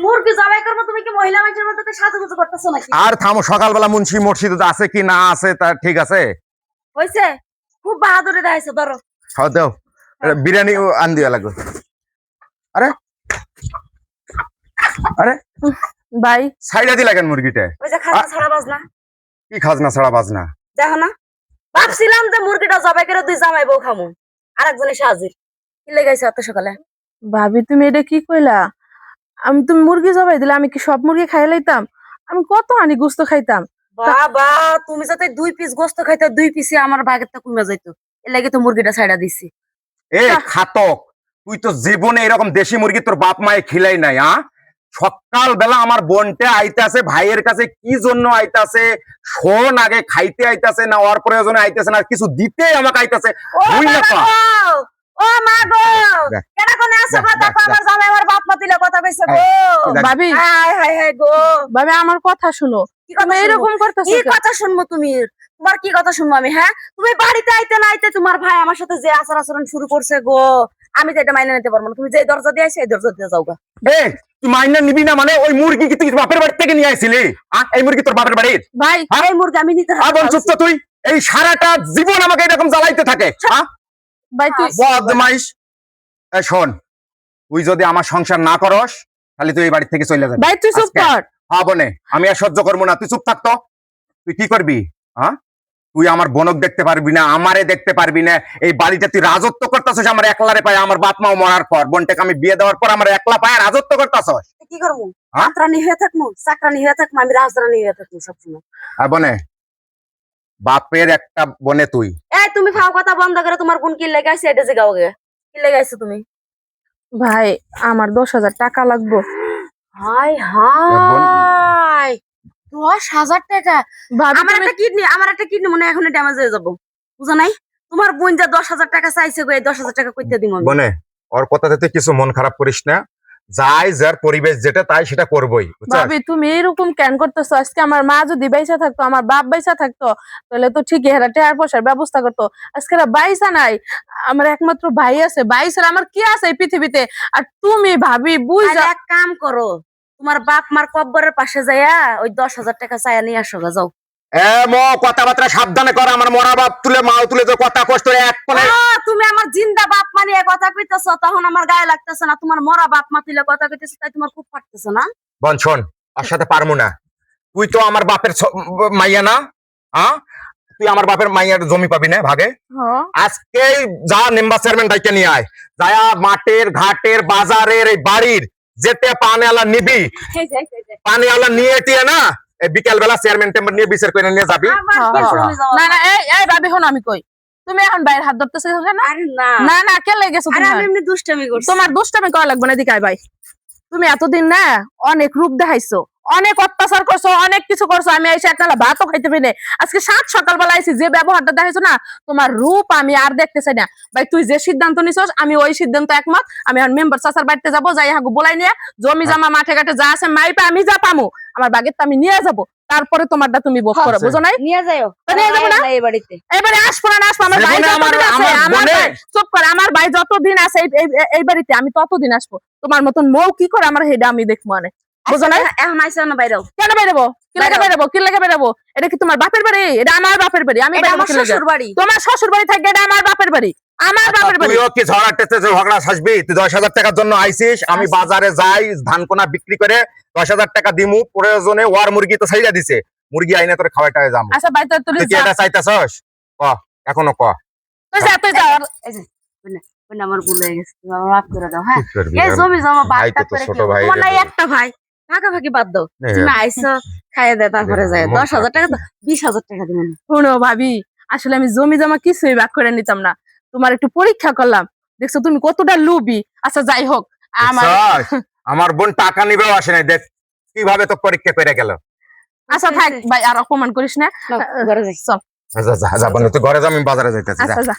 মুরগি জবাই করবো, তুমি কি মহিলা মানুষের মতো সাজুগুজু করতেছো নাকি? আর থামো, সকালবেলা মুন্সি মসজিদে আছে কি না আছে তা ঠিক আছে। হইছে, খুব বাহাদুরি দেখাইছো, ধরো। খাও দাও, বিরিয়ানি আন দিয়া লাগবে। আরে আরে ভাই সাইডা দি লাগেন মুরগিটা। ওই যে খাজনা ছাড়া বাজনা, কি খাজনা ছাড়া বাজনা? দেখো না, ভাবছিলাম যে মুরগিটা জবাই করে দুই জামাই বউ খামু, আর একজন এসে হাজির। কি লেগাইছে এত সকালে? ভাবি তুমি এটা কি কইলা? তুমি মুরগি জবাই দিলে আমি কি সব মুরগি খাই লাইতাম? আমি কত আনি গোস্ত খাইতাম। বাবা, তুমি যাতে 2 পিস গোস্ত খাইতে 2 পিসে আমার বাগেরটা কমে যাইতো, এর লাগে তো মুরগিটা ছাইড়া দিছি। এ খাতক, তুই তো জীবনে এরকম দেশি মুরগি তোর বাপ মায়ে খিলাই নাই। সকাল বেলা আমার বোনটা আইতাছে ভাইয়ের কাছে, কি জন্য আইতাছে শোন, আগে খাইতে আইতাছে না ওর প্রয়োজনে আইতাছে না কিছু দিতে আমাকে আইতাছে। ও মা গো, কেন কোনে আছো গো? দেখো আমার জামাই আমার বাপ মা দিলে কথা কইছে গো। ভাবি হায় হায় হায় গো, ভাবি আমার কথা শুনো। কি কথা এরকম করতেছো? কি কথা শুনবো তুমি? তোমার কি কথা শুনবো আমি? হ্যাঁ, তুমি বাড়িতে আইতে না আইতে তোমার ভাই আমার সাথে যে আচার আচরণ শুরু করছে গো, আমি তো এটা মাইনে নিতে পারবো না। তুমি যে দরজা দিয়ে আইছো এই দরজা দিয়ে যাও গা। তুই মাইনা নিবি না মানে? ওই মুরগি কি তুই বাপের বাড়ি থেকে নিয়ে আইছিলি? এই মুরগি তোর বাপের বাড়ির? ভাই এই মুরগি আমি নিতে বোন চুপ তো, তুই এই সারাটা জীবন আমাকে এরকম জ্বালাইতে থাকে। ভাই তুই বদমাইশ। শোন, তুই যদি আমার সংসার না করস তাহলে তুই এই বাড়ি থেকে চলে যাবি। ভাই তুই চুপ কর। বনে আমি আর সহ্য করবো না, তুই চুপ থাকতো। তুই কি করবি? তুই আমার বোনক দেখতে পারবি না, আমারে দেখতে পারবি না। এই বাড়িটা তুই রাজত্ব করতেছিস আমার একলারে পায়। আমার বাপ মাও মরার পর, বোনটাকে আমি বিয়ে দেওয়ার পর আমার একলা পায় রাজত্ব করতেছিস। কি করবো? রাজরানী হয়ে থাকবো, চাকরানী হয়ে থাকবো, আমি রাজরানী হয়ে থাকবো সবসময়। বনে বাপের একটা বনে তুই। এই তুমি ফাও কথা বন্ধ করে, তোমার কোন কি লেগাইছে এটা জিগাও গে। কি লেগাইছে তুমি? ভাই আমার 10,000 টাকা লাগবে। হাই হাই, 10,000 টাকা? ভাবি আমার একটা কিডনি মনে হয় এখন ড্যামেজ হয়ে যাবো, বুঝো নাই? তোমার বোন যা 10,000 টাকা চাইছে গো, এই 10,000 টাকা কইতে দিমু আমি। বনে ওর কথাতে তুই কিছু মন খারাপ করিস না, যাই যার পরিবেশ যেটা তাই সেটা করবই। ভাবি তুমি এরকম কেন করতেছো? আজকে আমার মা যদি বাইসা থাকতো, আমার বাপ বাইসা থাকতো, তাহলে তো ঠিক হেরা টায়ার পয়সার ব্যবস্থা করতো। আজকে বাইসা নাই, আমার একমাত্র ভাই আছে। ভাই ছাড়া আমার কি আছে এই পৃথিবীতে? আর তুমি ভাবি বুঝা এক কাম করো, তোমার বাপ মার কব্বরের পাশে যাইয়া ওই 10,000 টাকা চাইয়া নিয়ে আসো গা, যাও। কথাবার্তা সাবধানে কর। আমার মরা বাপ তুলে মাও তুলে যে কথা কষ্ট এক কোণে। তুমি আমার জিন্দা বাপ মানিয়ে কথা কইতেছো, তখন আমার গায়ে লাগতেছে না। তোমার মরা বাপ মা তুলে কথা কইতেছো, তাই তোমার খুব ফাটতেছে না? বোন শোন, ওর সাথে পারমু না। তুই তো আমার বাপের মাইয়া না? তুই আমার বাপের মাইয়ার জমি পাবি না ভাগে? আজকে যা মেম্বার চেয়ারম্যান ডাইকে নিয়ে আয়, যায়া মাঠের ঘাটের বাজারের এই বাড়ির যেতে পানিওয়ালা নিবি, পানিওয়ালা নিয়ে টিয়ে না বিকেল বেলা চেয়ারম্যান টেম্বার নিয়ে বিচার করে নিয়ে যাবি। না না এই ভাবি হন আমি কই, তুমি এখন বাইরের হাত ধরতেছো কেন? না না কে লেগেছো? আমি এমনি দুষ্টামি করছি। তোমার দুষ্টামি করা লাগবে না, এদিকে আয় ভাই। তুমি এতদিন না অনেক রূপ দেখাইছো, অনেক অত্যাচার করছো, অনেক কিছু করছো। আমি এসে একটা ভাতও খাইতে পারি না। আজকে সকালবেলা আইছি, যে ব্যবহারটা দেখাইছো না, তোমার রূপ আমি আর দেখতে চাই না। ভাই তুই যে সিদ্ধান্ত নিছস আমি ওই সিদ্ধান্ত একমত। আমি এখন মেম্বার চাচার বাড়িতে যাবো, যাই হাগু বলাই নিয়ে জমি জমা মাঠে ঘাটে যা আছে মাইপা আমি যা পামু আমার বাগের আমি নিয়ে যাবো। তারপরে তোমারটা তুমি ভোগ করো, বুঝো নাই? নিয়ে যাও, নিয়ে যাবো না এই বাড়িতে। এবারে আসবো না আসবো, আমার ভাই যতদিন আছে, আমার ভাই চুপ কর, আমার ভাই যতদিন আছে এই বাড়িতে আমি ততদিন আসবো। তোমার মতন মৌ কি করে আমার হেডা আমি দেখবো অনেক, বুঝো না? এখন আইসো না বাইরে? কেন বেরোবো? কি লেগে বেরোবো? কি লেগে বেরোবো? এটা কি তোমার বাপের বাড়ি? এটা আমার বাপের বাড়ি। আমি আমার শ্বশুর বাড়ি। তোমার শ্বশুর বাড়ি থাকে, এটা আমার বাপের বাড়ি। আমার বাপের বাড়ি। তুইও কি ঝগড়াতে ঝগড়া সাজবি? তুই 10,000 টাকার জন্য আইছিস, আমি বাজারে যাই ধান কোনা বিক্রি করে 10,000 টাকা দিমু, প্রয়োজনে ওয়ার মুরগি তো ছাইড়া দিছে, মুরগি আইনা তোরে খাওয়াটাই যাবো। আচ্ছা ভাই তুই কি এটা চাইতাছস? ক এখনো ক। তুই যা এই যে আমার ভুল হয়ে গেছে, তুমি আমার মাফ করে দাও। হ্যাঁ, এই জমি জমা বাদ করে কি তোমার নাই একটা ভাই, ভাগাভাগি বাদ দাও। তুমি আইছো খাইয়ে দে, তারপরে যায় 10,000 টাকা তো 20,000 টাকা দিবেন। শুনো ভাবি, আসলে আমি জমি জমা কিছুই ভাগ করে নিতাম না। তোমার একটু পরীক্ষা করলাম, দেখছো তুমি কতটা লোভী। আচ্ছা যাই হোক, আমার বোন টাকা নিবেও আসে নাই, দেখ কিভাবে তো পরীক্ষা করে গেল। আচ্ছা থাক ভাই, আর অপমান করিস না, ঘরে যাই। চল। যা যা যা, তুই ঘরে যা, আমি বাজারে যাইতেছি। আচ্ছা যা।